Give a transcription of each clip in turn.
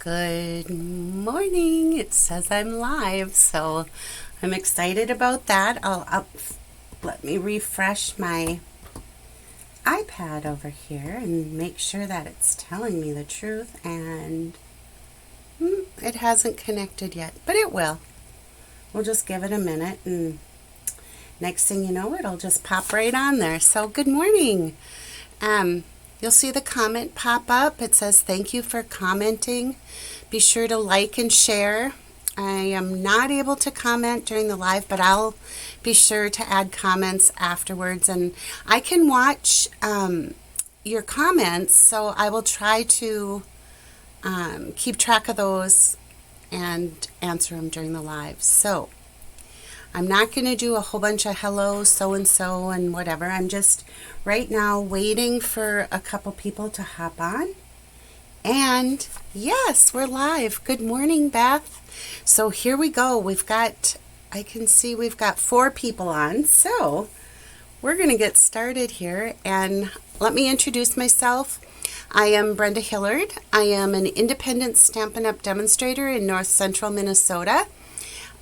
Good morning. It says I'm live, so I'm excited about that. Let me refresh my iPad over here and make sure that it's telling me the truth, and it hasn't connected yet, but it will. We'll just give it a minute, and next thing you know, it'll just pop right on there. So good morning. You'll see the comment pop up. It says, thank you for commenting. Be sure to like and share. I am not able to comment during the live, but I'll be sure to add comments afterwards. And I can watch your comments, so I will try to keep track of those and answer them during the live. So I'm not going to do a whole bunch of hello, so-and-so, and whatever. I'm just right now waiting for a couple people to hop on. And yes, we're live. Good morning, Beth. So here we go. I can see we've got 4 people on. So we're going to get started here. And let me introduce myself. I am Brenda Hillard. I am an independent Stampin' Up! Demonstrator in North Central Minnesota.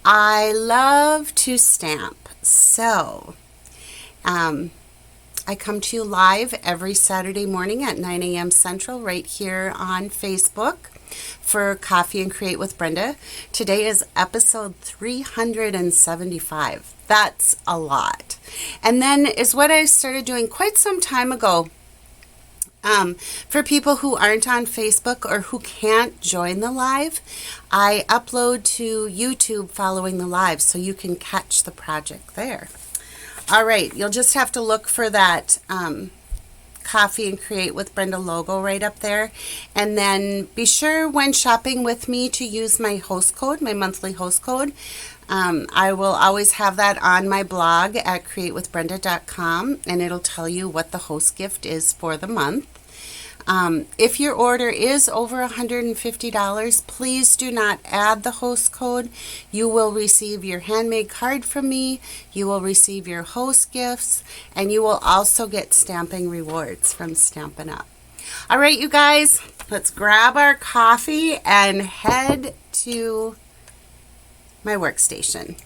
I love to stamp, so I come to you live every Saturday morning at 9 a.m. Central right here on Facebook for Coffee and Create with Brenda. Today is episode 375. That's a lot. And then is what I started doing quite some time ago. For people who aren't on Facebook or who can't join the live, I upload to YouTube following the live, so you can catch the project there. All right, you'll just have to look for that Coffee and Create with Brenda logo right up there. And then be sure when shopping with me to use my host code, my monthly host code. I will always have that on my blog at createwithbrenda.com, and it'll tell you what the host gift is for the month. If your order is over $150, please do not add the host code. You will receive your handmade card from me, you will receive your host gifts, and you will also get stamping rewards from Stampin' Up! All right, you guys, let's grab our coffee and head to my workstation.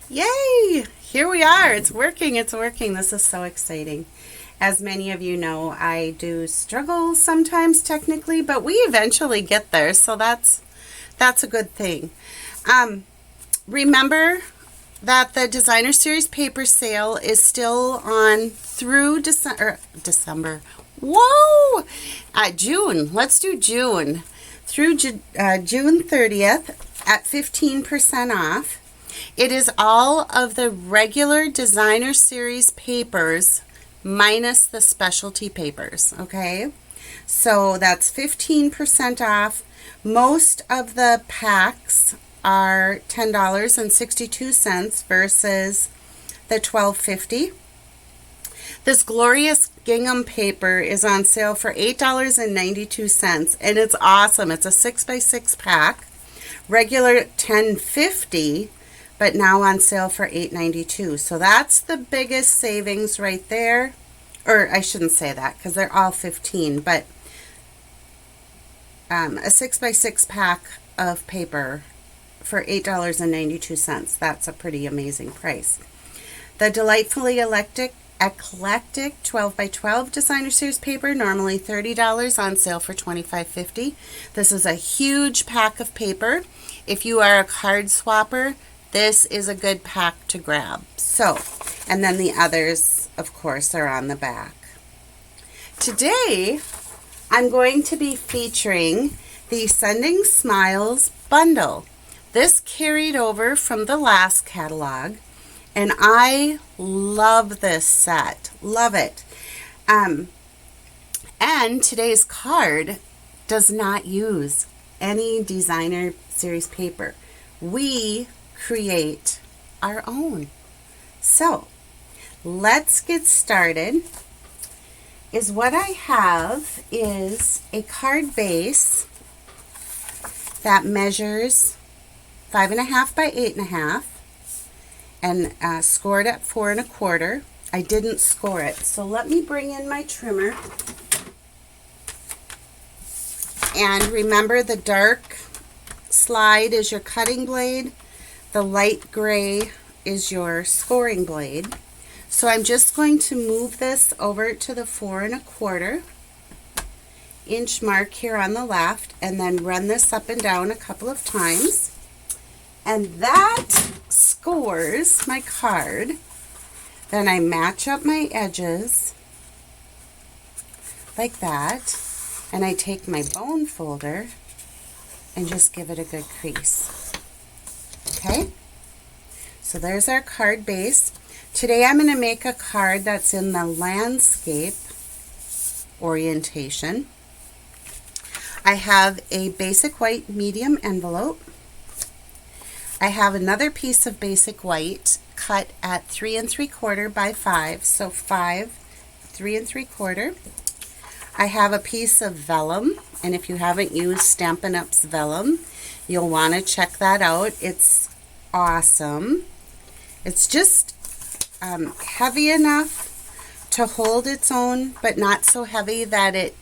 Yay! Here we are. It's working. This is so exciting. As many of you know, I do struggle sometimes technically, but we eventually get there, so that's a good thing. Remember that the Designer Series paper sale is still on through December. Whoa! June. Let's do June. Through June 30th at 15% off. It is all of the regular Designer Series papers minus the specialty papers, okay? So that's 15% off. Most of the packs are $10.62 versus the $12.50. This glorious gingham paper is on sale for $8.92, and it's awesome. It's a 6x6 pack, regular $10.50, but now on sale for $8.92. So that's the biggest savings right there. Or I shouldn't say that because they're all 15, but a 6x6 pack of paper for $8.92. That's a pretty amazing price. The delightfully eclectic 12x12 Designer Series paper, normally $30, on sale for $25.50. This is a huge pack of paper. If you are a card swapper, this is a good pack to grab. So, and then the others, of course, are on the back. Today, I'm going to be featuring the Sending Smiles bundle. This carried over from the last catalog, and I love this set. Love it. And today's card does not use any Designer Series paper. We create our own. So let's get started. What I have is a card base that measures 5.5 by 8.5 and scored at 4 1/4. I didn't score it, so let me bring in my trimmer And remember, the dark slide is your cutting blade. The light gray is your scoring blade. So I'm just going to move this over to the 4 1/4 inch mark here on the left, and then run this up and down a couple of times. And that scores my card. Then I match up my edges like that, and I take my bone folder and just give it a good crease. Okay, so there's our card base. Today I'm going to make a card that's in the landscape orientation. I have a basic white medium envelope. I have another piece of basic white cut at 3 3/4 by 5, so 5, 3 3/4. I have a piece of vellum, and if you haven't used Stampin' Up's vellum, you'll want to check that out. It's awesome. It's just heavy enough to hold its own, but not so heavy that it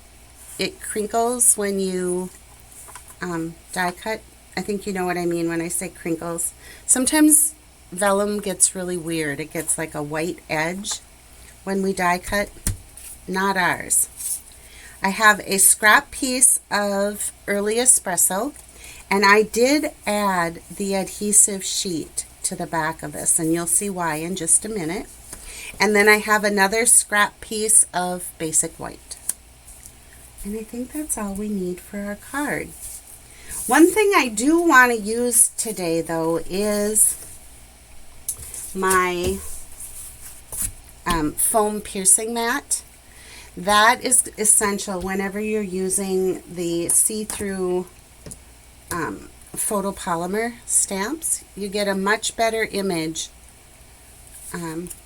crinkles when you die cut. I think you know what I mean when I say crinkles. Sometimes vellum gets really weird. It gets like a white edge when we die cut. Not ours. I have a scrap piece of early espresso, and I did add the adhesive sheet to the back of this, and you'll see why in just a minute. And then I have another scrap piece of basic white. And I think that's all we need for our card. One thing I do want to use today, though, is my foam piercing mat. That is essential whenever you're using the see-through photopolymer stamps. You get a much better image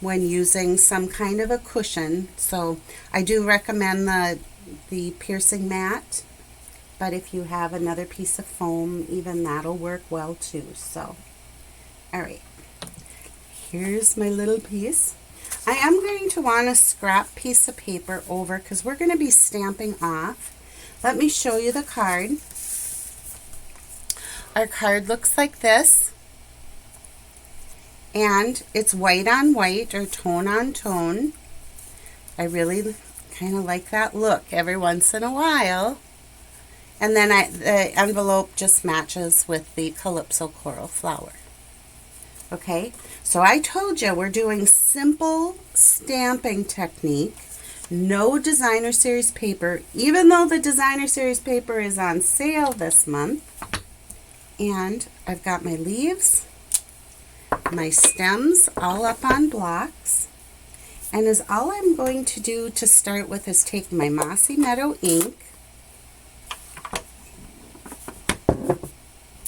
when using some kind of a cushion. So I do recommend the piercing mat, but if you have another piece of foam, even that'll work well too. So, all right, here's my little piece. I am going to want a scrap piece of paper over because we're going to be stamping off. Let me show you the card. Our card looks like this, and it's white on white or tone on tone. I really kind of like that look every once in a while. And then the envelope just matches with the Calypso Coral Flower. Okay, so I told you we're doing simple stamping technique, no designer series paper, even though the designer series paper is on sale this month. And I've got my leaves, my stems all up on blocks. And all I'm going to do to start with is take my Mossy Meadow ink.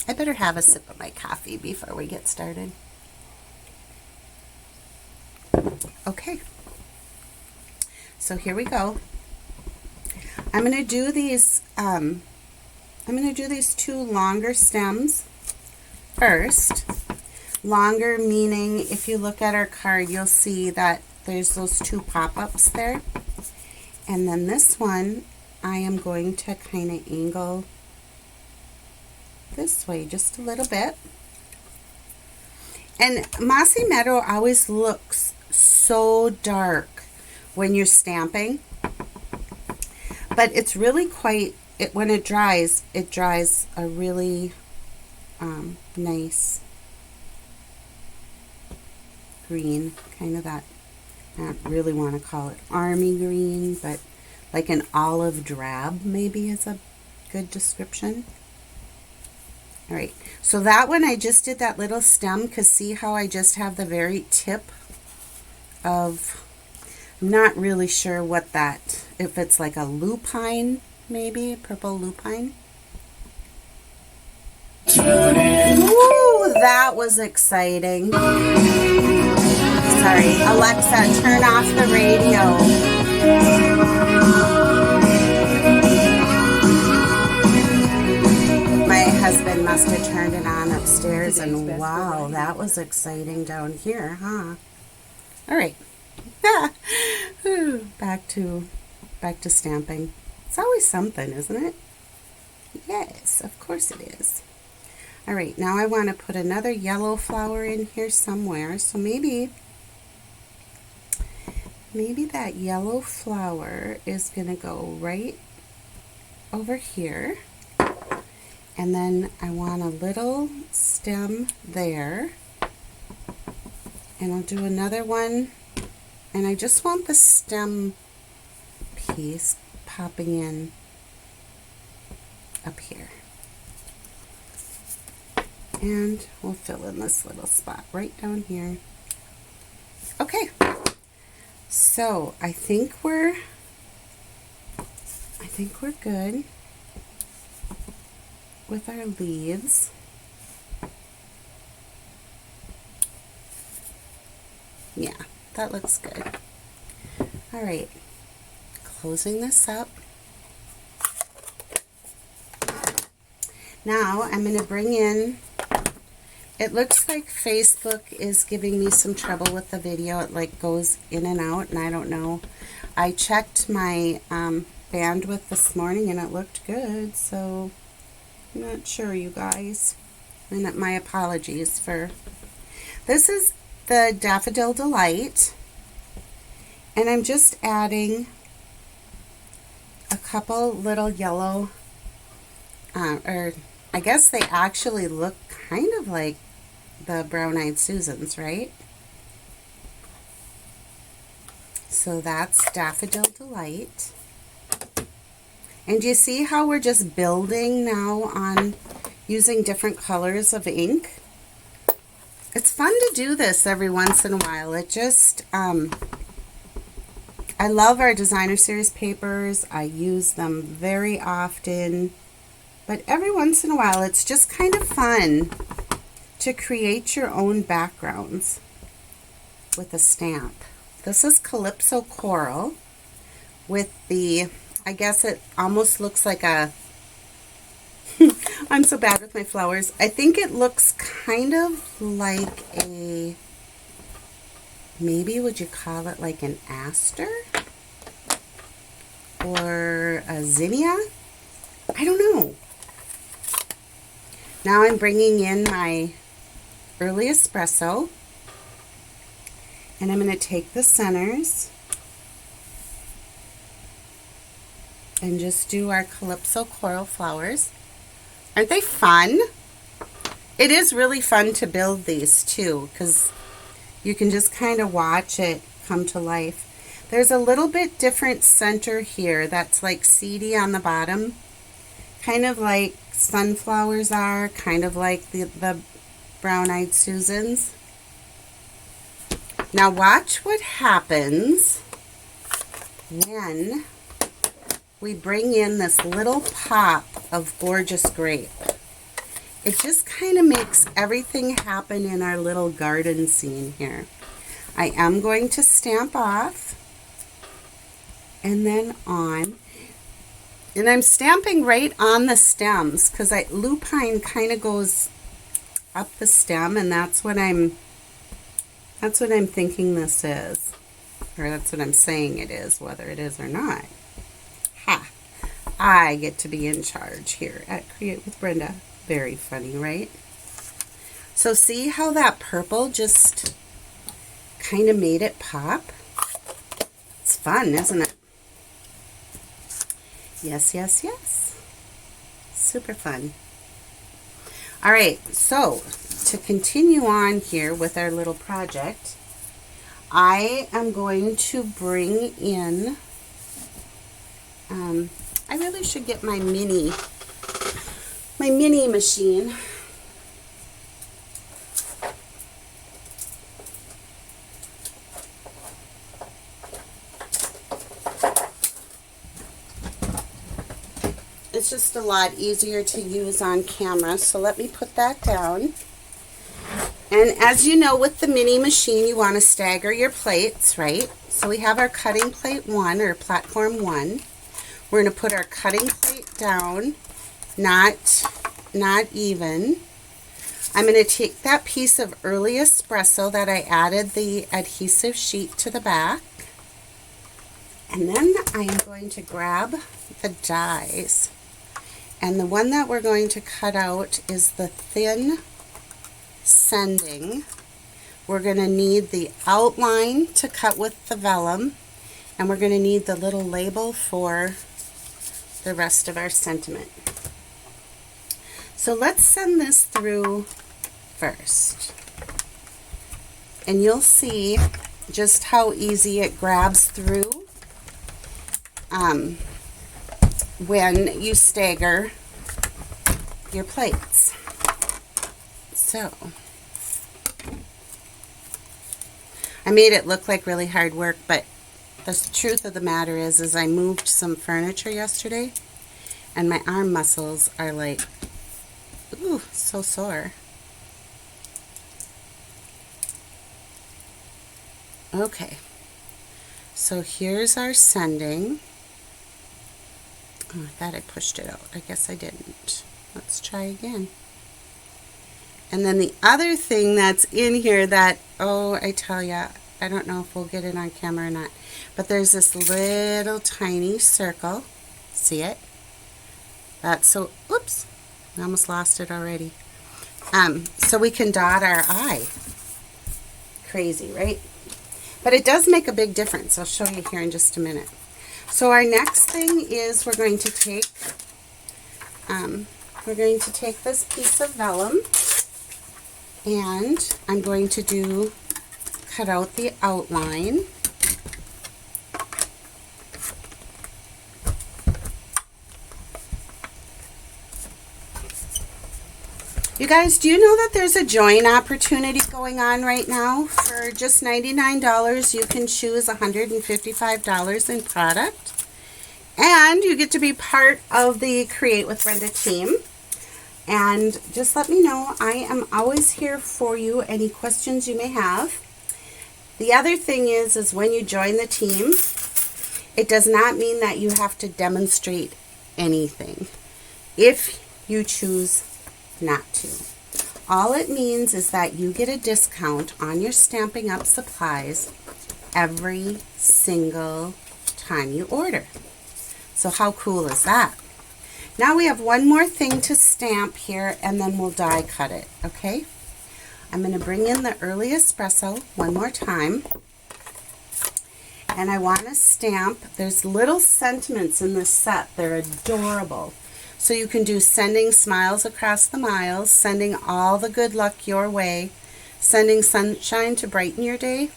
I better have a sip of my coffee before we get started. Okay, so here we go. I'm going to do these. I'm going to do these two longer stems first. Longer meaning, if you look at our card, you'll see that there's those two pop-ups there. And then this one, I am going to kind of angle this way just a little bit. And Mossy Meadow always looks so dark when you're stamping, but it's really quite, when it dries a really nice green, kind of that, I don't really want to call it army green, but like an olive drab maybe is a good description. All right, so that one I just did that little stem, because see how I just have the very tip of, I'm not really sure what that, if it's like a lupine, maybe, purple lupine. Ooh, that was exciting. Sorry, Alexa, turn off the radio. My husband must have turned it on upstairs, and wow, that was exciting down here, huh? All right, back to stamping. It's always something, isn't it? Yes, of course it is. All right, now I want to put another yellow flower in here somewhere. So maybe that yellow flower is going to go right over here. And then I want a little stem there. And I'll do another one. And I just want the stem piece popping in up here. And we'll fill in this little spot right down here. Okay, so I think we're good with our leaves. Yeah, that looks good. All right, closing this up. Now I'm going to bring in, it looks like Facebook is giving me some trouble with the video. It like goes in and out, and I don't know. I checked my bandwidth this morning and it looked good, so I'm not sure, you guys. And my apologies for, this is the Daffodil Delight, and I'm just adding a couple little yellow, or I guess they actually look kind of like the Brown-Eyed Susans, right? So that's Daffodil Delight. And do you see how we're just building now on using different colors of ink? It's fun to do this every once in a while. It just, I love our designer series papers. I use them very often. But every once in a while, it's just kind of fun to create your own backgrounds with a stamp. This is Calypso Coral with the, I guess it almost looks like a, I'm so bad with my flowers. I think it looks kind of like a, maybe would you call it like an aster? Or a zinnia? I don't know. Now I'm bringing in my early espresso, and I'm going to take the centers and just do our Calypso Coral flowers. Aren't they fun? It is really fun to build these too, because you can just kind of watch it come to life. There's a little bit different center here that's like seedy on the bottom, kind of like sunflowers are, kind of like the Brown-Eyed Susans. Now watch what happens when we bring in this little pop of Gorgeous Grape. It just kind of makes everything happen in our little garden scene here. I am going to stamp off and then on. And I'm stamping right on the stems because lupine kind of goes up the stem, and that's what I'm thinking this is. Or that's what I'm saying it is, whether it is or not. Ha! I get to be in charge here at Create with Brenda. Very funny, right? So see how that purple just kind of made it pop? It's fun, isn't it? Yes, yes, yes. Super fun. All right, so to continue on here with our little project, I am going to bring in, I really should get my mini machine. It's just a lot easier to use on camera, so let me put that down. And as you know, with the mini machine, you want to stagger your plates, right? So we have our cutting plate 1, or platform 1. We're going to put our cutting plate down, not even. I'm going to take that piece of early espresso that I added the adhesive sheet to the back, and then I am going to grab the dies. And the one that we're going to cut out is the thin sending. We're going to need the outline to cut with the vellum, and we're going to need the little label for the rest of our sentiment. So let's send this through first. And you'll see just how easy it grabs through when you stagger your plates. So I made it look like really hard work, but the truth of the matter is I moved some furniture yesterday, and my arm muscles are like, ooh, so sore. Okay, so here's our sending. Oh, I thought I pushed it out. I guess I didn't. Let's try again. And then the other thing that's in here that, oh, I tell ya, I don't know if we'll get it on camera or not, but there's this little tiny circle. See it? That's so, oops, I almost lost it already. So we can dot our eye. Crazy, right? But it does make a big difference. I'll show you here in just a minute. So our next thing is we're going to take this piece of vellum, and I'm going to cut out the outline. You guys, do you know that there's a join opportunity going on right now? For just $99, you can choose $155 in product, and you get to be part of the Create with Brenda team. And just let me know. I am always here for you, any questions you may have. The other thing is when you join the team, it does not mean that you have to demonstrate anything if you choose not to. All it means is that you get a discount on your Stampin' Up! Supplies every single time you order. So how cool is that? Now we have one more thing to stamp here, and then we'll die cut it, okay? I'm going to bring in the Early Espresso one more time. And I want to stamp, there's little sentiments in this set. They're adorable. So you can do sending smiles across the miles, sending all the good luck your way, sending sunshine to brighten your day,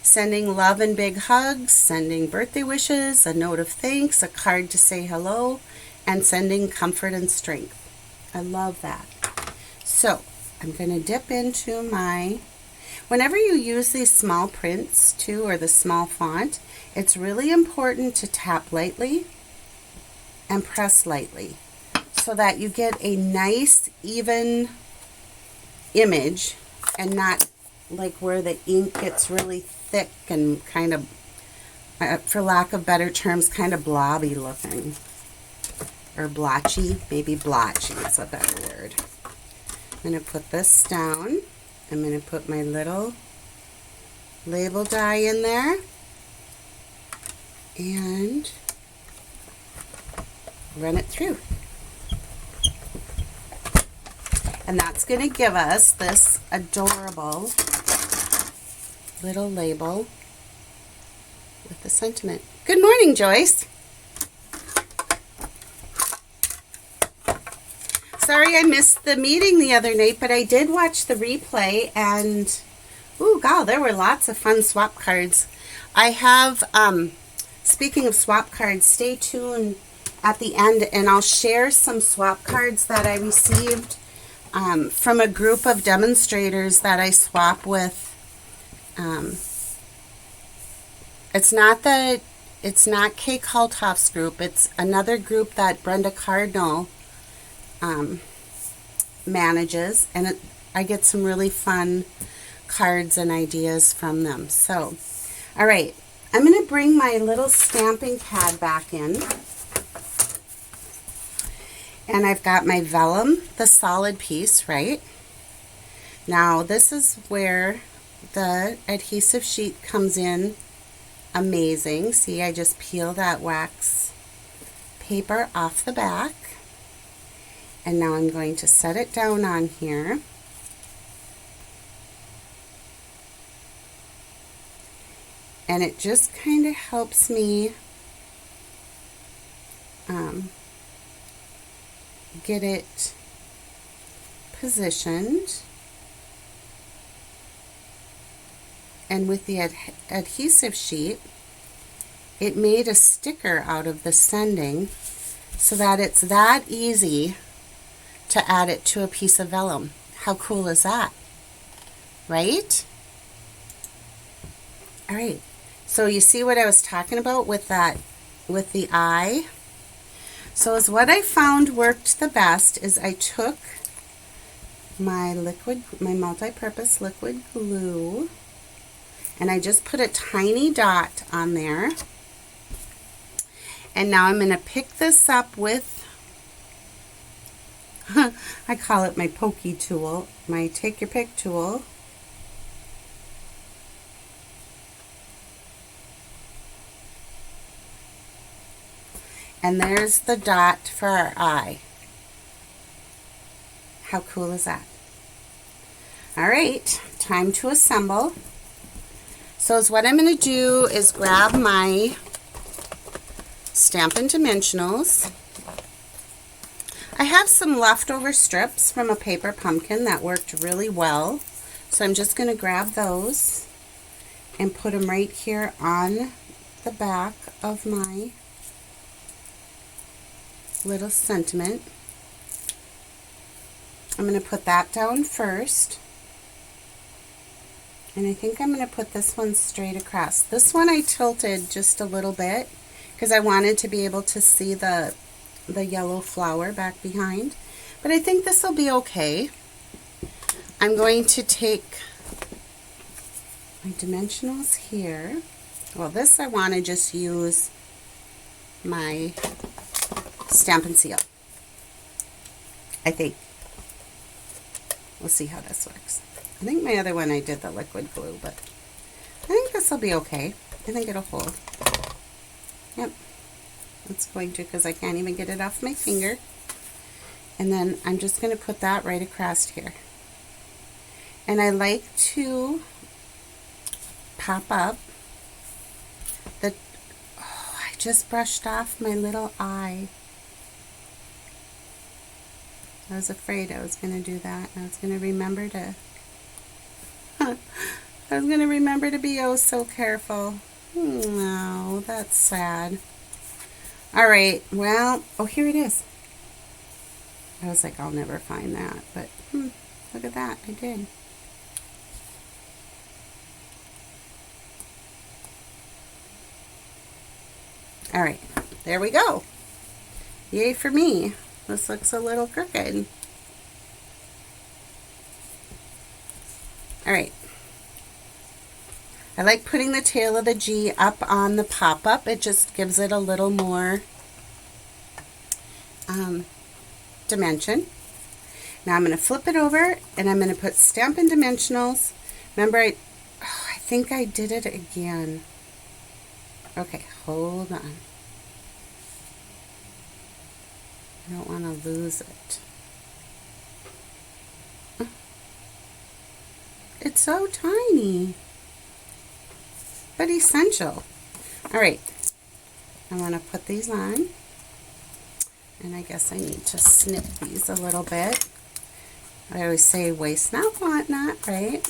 sending love and big hugs, sending birthday wishes, a note of thanks, a card to say hello, and sending comfort and strength. I love that. So I'm going to dip into my, whenever you use these small prints too, or the small font, it's really important to tap lightly and press lightly, so that you get a nice even image, and not like where the ink gets really thick and kind of, for lack of better terms, kind of blobby looking. Or blotchy, maybe blotchy is a better word. I'm going to put this down. I'm going to put my little label die in there. And run it through. And that's going to give us this adorable little label with the sentiment. Good morning, Joyce. Sorry I missed the meeting the other night, but I did watch the replay, and ooh, God, there were lots of fun swap cards. I have, speaking of swap cards, stay tuned at the end, and I'll share some swap cards that I received from a group of demonstrators that I swap with. It's not Kay Kaltoff's group. It's another group that Brenda Cardinal manages, and I get some really fun cards and ideas from them. So, all right, I'm going to bring my little stamping pad back in. And I've got my vellum, the solid piece, right? Now, this is where the adhesive sheet comes in amazing. See, I just peel that wax paper off the back. And now I'm going to set it down on here. And it just kind of helps me get it positioned. And with the adhesive sheet, it made a sticker out of the sending so that it's that easy to add it to a piece of vellum. How cool is that? Right? All right. So you see what I was talking about with that, with the eye? So as what I found worked the best is I took my multi-purpose liquid glue, and I just put a tiny dot on there. And now I'm going to pick this up with, I call it my pokey tool, my take your pick tool. And there's the dot for our eye. How cool is that? All right, time to assemble. So what I'm going to do is grab my Stampin' Dimensionals. I have some leftover strips from a paper pumpkin that worked really well. So I'm just going to grab those and put them right here on the back of my little sentiment. I'm going to put that down first. And I think I'm going to put this one straight across. This one I tilted just a little bit because I wanted to be able to see the yellow flower back behind. But I think this will be okay. I'm going to take my dimensionals here. Well, this I want to just use my Stampin' Seal. I think. We'll see how this works. I think my other one I did the liquid glue, but I think this will be okay. I think it'll hold. Yep. It's going to, because I can't even get it off my finger. And then I'm just going to put that right across here. And I like to pop up the, oh, I just brushed off my little eye. I was afraid I was going to do that. I was going to remember to, be oh so careful. No, that's sad. All right, well, oh, here it is. I was like, I'll never find that, but look at that, I did. All right, there we go. Yay for me. This looks a little crooked. All right. I like putting the tail of the G up on the pop-up. It just gives it a little more dimension. Now I'm going to flip it over and I'm going to put Stampin' Dimensionals. Remember, I think I did it again. Okay, hold on. I don't want to lose it. It's so tiny, but essential. All right, I want to put these on, and I guess I need to snip these a little bit. I always say waste not, want not, right?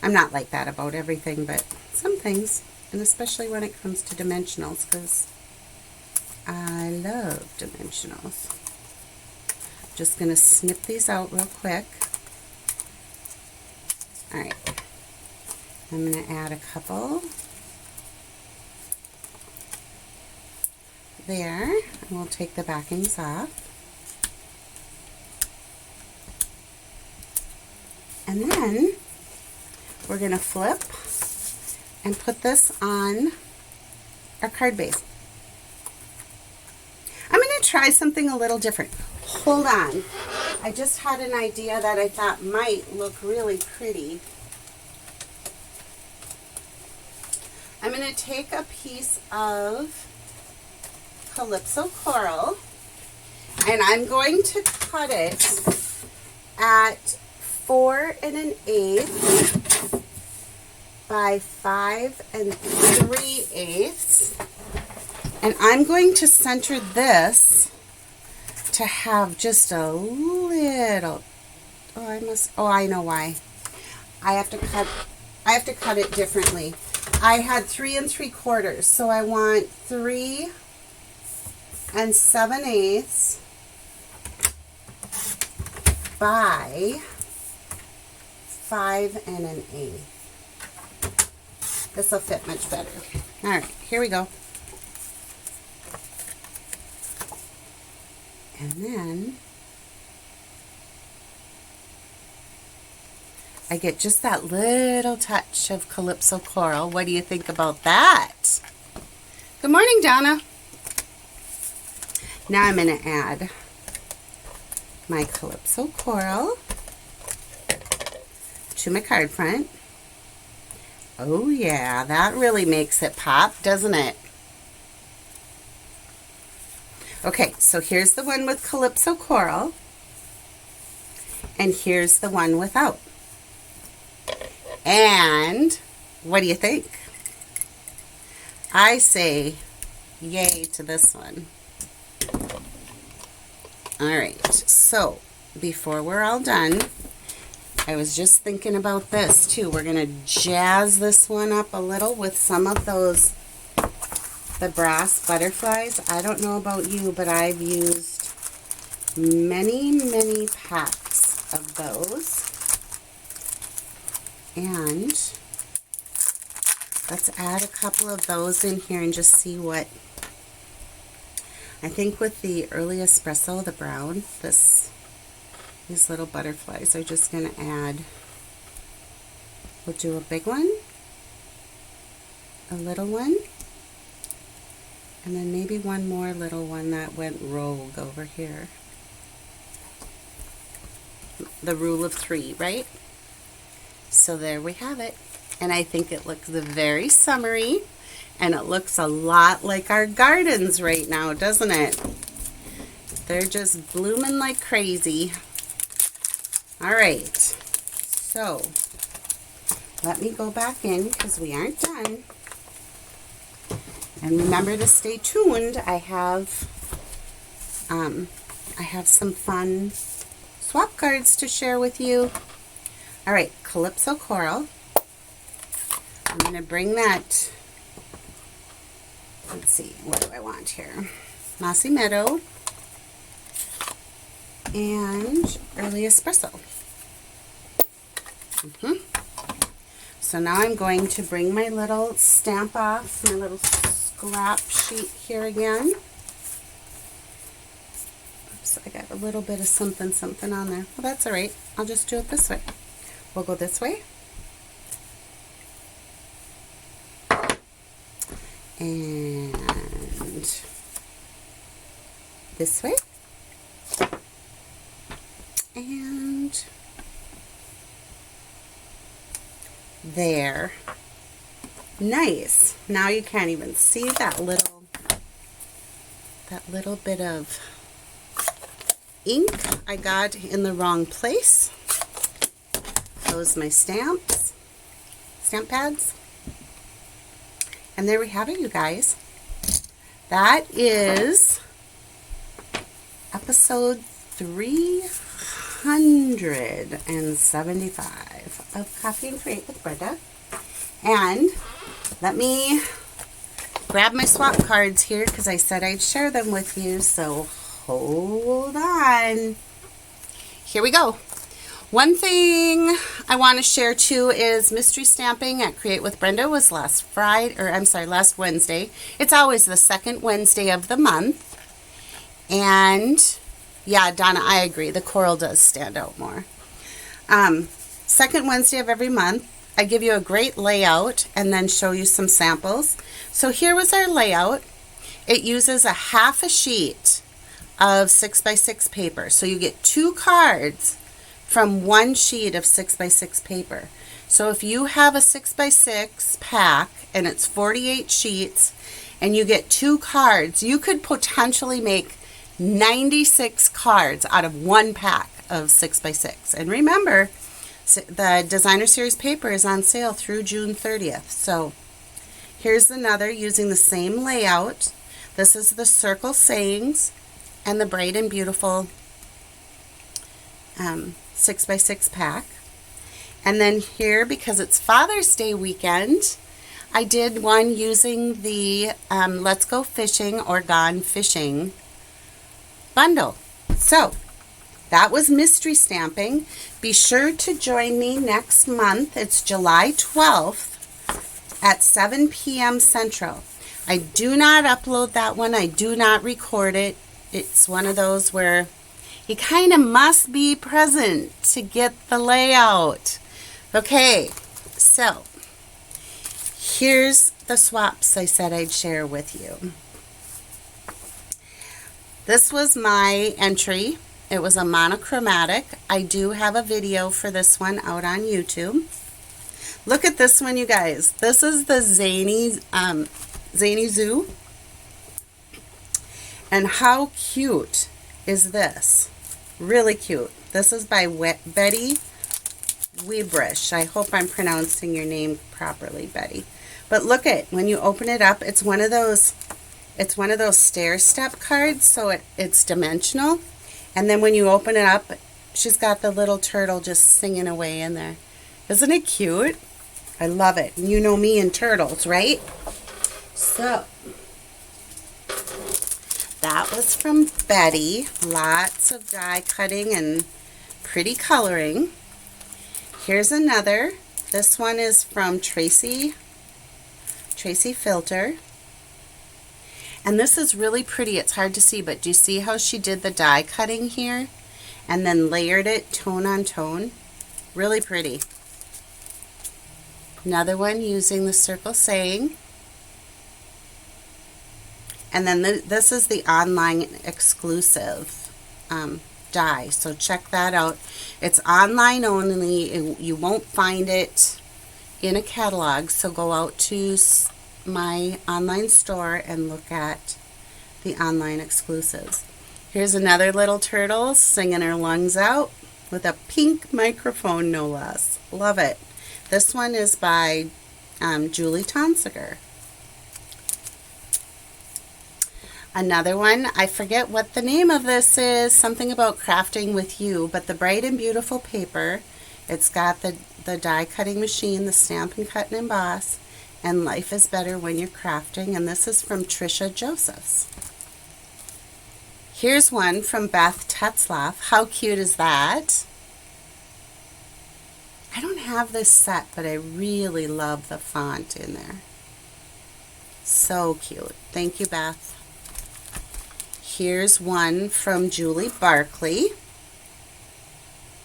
I'm not like that about everything, but some things, and especially when it comes to dimensionals, because I love dimensionals. Just going to snip these out real quick. All right. I'm going to add a couple there, and we'll take the backings off. And then we're going to flip and put this on our card base. I'm going to try something a little different. Hold on. I just had an idea that I thought might look really pretty. I'm going to take a piece of Calypso Coral, And I'm going to cut it at 4 1/8 by 5 3/8. And I'm going to center this to have just a little, I know why. I have to cut it differently. I had 3 3/4, so I want 3 7/8 by 5 1/8. This will fit much better. All right, here we go. And then I get just that little touch of Calypso Coral. What do you think about that? Good morning, Donna. Now I'm going to add my Calypso Coral to my card front. Oh yeah, that really makes it pop, doesn't it? Okay, so here's the one with Calypso Coral, and here's the one without. And what do you think? I say yay to this one. All right, so before we're all done, I was just thinking about this too. We're going to jazz this one up a little with some of those, the brass butterflies. I don't know about you, but I've used many packs of those. And let's add a couple of those in here and just see what, I think with the early espresso, the brown, these little butterflies are just going to add, we'll do a big one, a little one, and then maybe one more little one that went rogue over here. The rule of 3, right? So there we have it. And I think it looks very summery, and it looks a lot like our gardens right now, doesn't it? They're just blooming like crazy. All right, so let me go back in because we aren't done. And remember to stay tuned. I have some fun swap cards to share with you. All right, Calypso Coral. I'm going to bring that, let's see, what do I want here? Mossy Meadow and Early Espresso. So now I'm going to bring my little stamp off, my little scrap sheet here again. Oops, I got a little bit of something on there. Well, that's all right. I'll just do it this way. We'll go this way. And this way. And there. Nice. Now you can't even see that little bit of ink I got in the wrong place. Those are my stamp pads. And there we have it, you guys. That is episode 375 of Coffee and Create with Brenda. And let me grab my swap cards here because I said I'd share them with you. So hold on. Here we go. One thing I want to share too is mystery stamping at Create with Brenda was last Wednesday. It's always the second Wednesday of the month. And yeah, Donna, I agree. The coral does stand out more. Second Wednesday of every month, I give you a great layout and then show you some samples. So here was our layout. It uses a half a sheet of 6x6 paper. So you get 2 cards from one sheet of 6x6 paper. So if you have a 6x6 pack and it's 48 sheets and you get 2 cards, you could potentially make 96 cards out of one pack of 6x6. And remember, the Designer Series paper is on sale through June 30th. So here's another using the same layout. This is the circle sayings and the Bright and Beautiful 6x6 pack. And then here, because it's Father's Day weekend, I did one using the Let's Go Fishing or Gone Fishing bundle. So that was mystery stamping. Be sure to join me next month. It's July 12th at 7 p.m. Central. I do not upload that one. I do not record it. It's one of those where you kind of must be present to get the layout. Okay, so here's the swaps I said I'd share with you. This was my entry. It was a monochromatic. I do have a video for this one out on YouTube. Look at this one, you guys. This is the Zany Zoo. And how cute is this? Really cute. This is by Betty Webrish. I hope I'm pronouncing your name properly, Betty. But look at, when you open it up, it's one of those stair step cards, so it's dimensional. And then when you open it up, she's got the little turtle just singing away in there. Isn't it cute? I love it. You know me and turtles, right? So that was from Betty. Lots of die cutting and pretty coloring. Here's another. This one is from Tracy Filter. And this is really pretty. It's hard to see, but do you see how she did the die cutting here? And then layered it tone on tone. Really pretty. Another one using the circle saying. And then this is the online exclusive die. So check that out. It's online only. You won't find it in a catalog. So go out to my online store and look at the online exclusives. Here's another little turtle singing her lungs out with a pink microphone, no less. Love it. This one is by Julie Tonsiger. Another one, I forget what the name of this is, something about crafting with you, but the Bright and Beautiful paper. It's got the die cutting machine, the Stamp and Cut and Emboss, and Life is Better When You're Crafting, and this is from Trisha Josephs. Here's one from Beth Tetzlaff. How cute is that? I don't have this set, but I really love the font in there. So cute. Thank you, Beth. Here's one from Julie Barkley.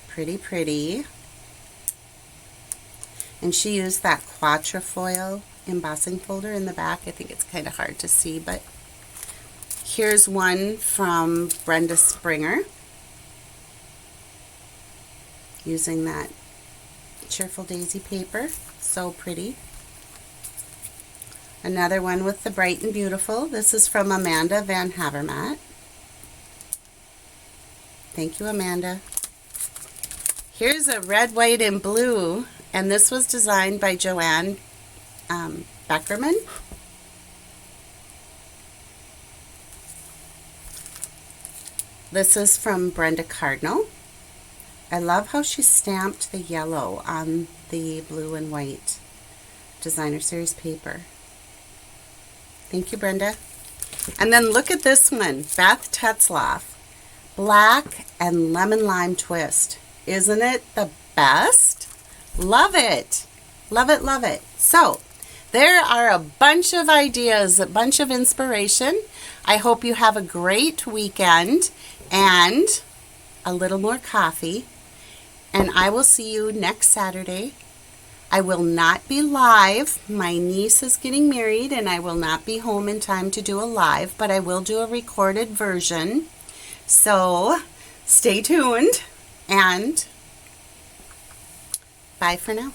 Pretty, pretty. And she used that quatrefoil embossing folder in the back. I think it's kind of hard to see, but here's one from Brenda Springer using that Cheerful Daisy paper. So pretty. Another one with the Bright and Beautiful. This is from Amanda Van Havermaet. Thank you, Amanda. Here's a red, white, and blue, and this was designed by Joanne Beckerman. This is from Brenda Cardinal. I love how she stamped the yellow on the blue and white Designer Series paper. Thank you, Brenda. And then look at this one, Beth Tetzlaff. Black and Lemon Lime Twist. Isn't it the best? Love it. Love it, love it. So, there are a bunch of ideas, a bunch of inspiration. I hope you have a great weekend and a little more coffee. And I will see you next Saturday. I will not be live. My niece is getting married and I will not be home in time to do a live, but I will do a recorded version. So stay tuned and bye for now.